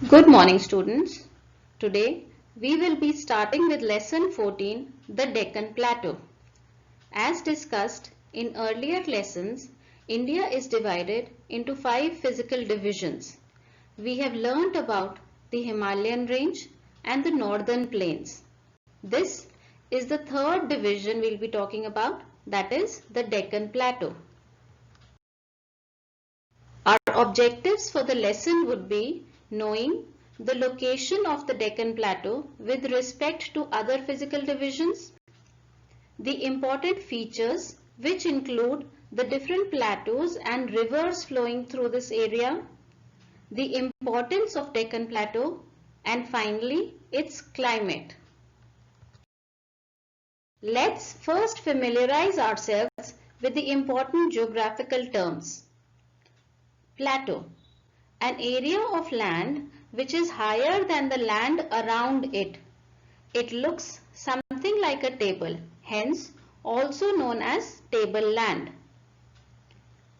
Good morning, students. Today we will be starting with lesson 14, the Deccan Plateau. As discussed in earlier lessons, India is divided into 5 physical divisions. We have learnt about the Himalayan range and the northern plains. This is the third division we'll be talking about, that is the Deccan Plateau. Our objectives for the lesson would be knowing the location of the Deccan Plateau with respect to other physical divisions, the important features which include the different plateaus and rivers flowing through this area, the importance of Deccan Plateau, and finally its climate. Let's first familiarize ourselves with the important geographical terms. Plateau, an area of land which is higher than the land around it. It looks something like a table, hence also known as tableland.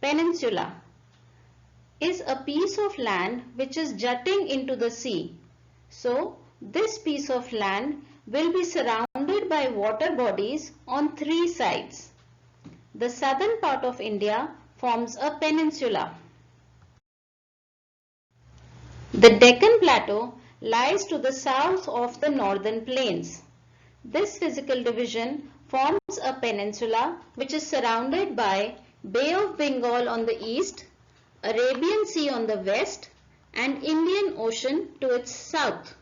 Peninsula is a piece of land which is jutting into the sea. So, this piece of land will be surrounded by water bodies on 3 sides. The southern part of India forms a peninsula. The Deccan Plateau lies to the south of the northern plains. This physical division forms a peninsula which is surrounded by Bay of Bengal on the east, Arabian Sea on the west, and Indian Ocean to its south.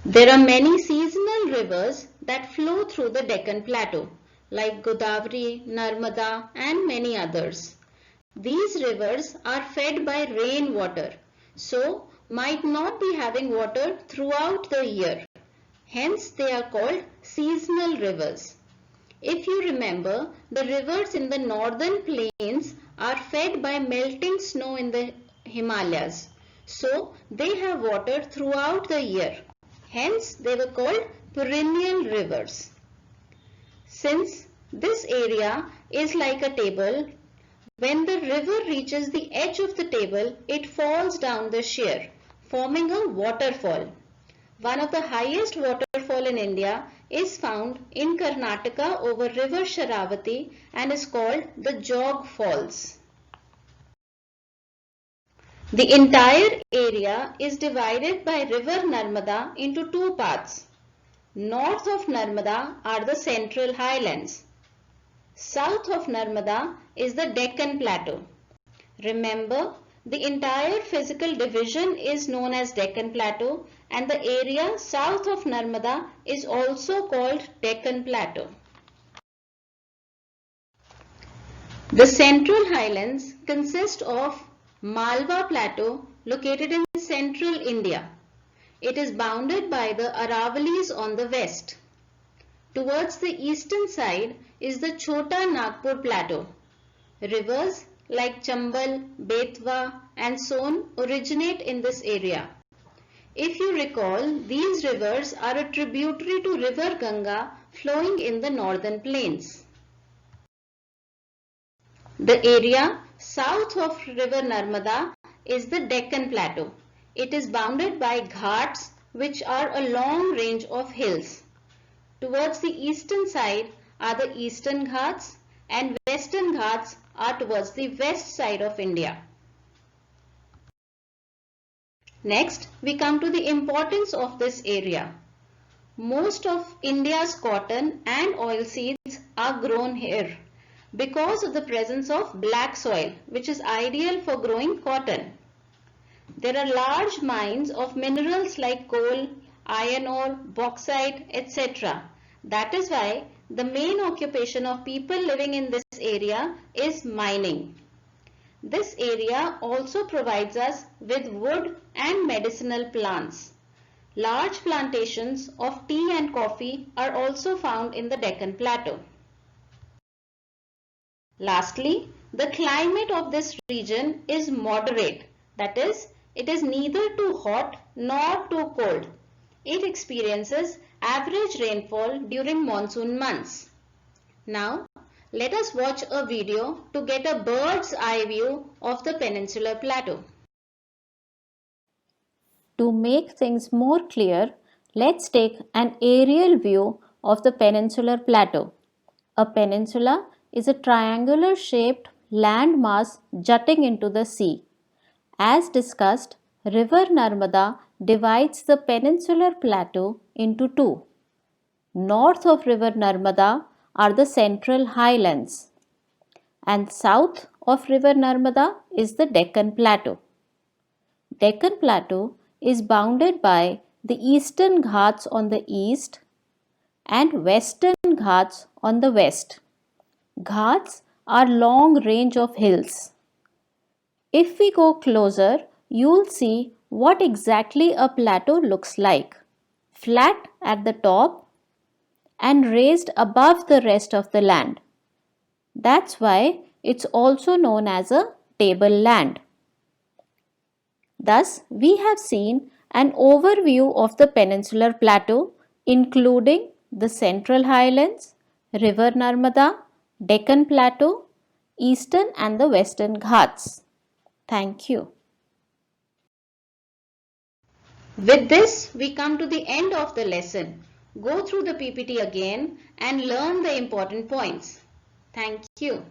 There are many seasonal rivers that flow through the Deccan Plateau, like Godavari, Narmada, and many others. These rivers are fed by rainwater, so might not be having water throughout the year. Hence, they are called seasonal rivers. If you remember, the rivers in the northern plains are fed by melting snow in the Himalayas, so they have water throughout the year. Hence, they were called perennial rivers. Since this area is like a table, when the river reaches the edge of the table, it falls down the sheer, forming a waterfall. One of the highest waterfall in India is found in Karnataka over river Sharavati and is called the Jog Falls. The entire area is divided by river Narmada into 2 parts. North of Narmada are the Central Highlands. South of Narmada is the Deccan Plateau. Remember, the entire physical division is known as Deccan Plateau and the area south of Narmada is also called Deccan Plateau. The Central Highlands consist of Malwa Plateau located in central India. It is bounded by the Aravalis on the west. Towards the eastern side is the Chota Nagpur Plateau. Rivers like Chambal, Betwa and Son originate in this area. If you recall, these rivers are a tributary to river Ganga flowing in the northern plains. The area south of river Narmada is the Deccan Plateau. It is bounded by ghats which are a long range of hills. Towards the eastern side are the Eastern Ghats and Western Ghats are towards the west side of India. Next, we come to the importance of this area. Most of India's cotton and oilseeds are grown here because of the presence of black soil, which is ideal for growing cotton. There are large mines of minerals like coal, iron ore, bauxite, etc. That is why the main occupation of people living in this area is mining. This area also provides us with wood and medicinal plants. Large plantations of tea and coffee are also found in the Deccan Plateau. Lastly, the climate of this region is moderate. That is, it is neither too hot nor too cold. It experiences average rainfall during monsoon months. Now, Let us watch a video to get a bird's eye view of the Peninsular Plateau. To make things more clear, let's take an aerial view of the Peninsular Plateau. A peninsula is a triangular shaped land mass jutting into the sea. As discussed, River Narmada divides the Peninsular Plateau into two. North of River Narmada are the Central Highlands, and south of River Narmada is the Deccan Plateau. Deccan Plateau is bounded by the Eastern Ghats on the east and Western Ghats on the west. Ghats are long range of hills. If we go closer, you'll see what exactly a plateau looks like. Flat at the top and raised above the rest of the land. That's why it's also known as a tableland. Thus, we have seen an overview of the Peninsular Plateau, including the Central Highlands, River Narmada, Deccan Plateau, Eastern and the Western Ghats. Thank you. With this, we come to the end of the lesson. Go through the PPT again and learn the important points. Thank you.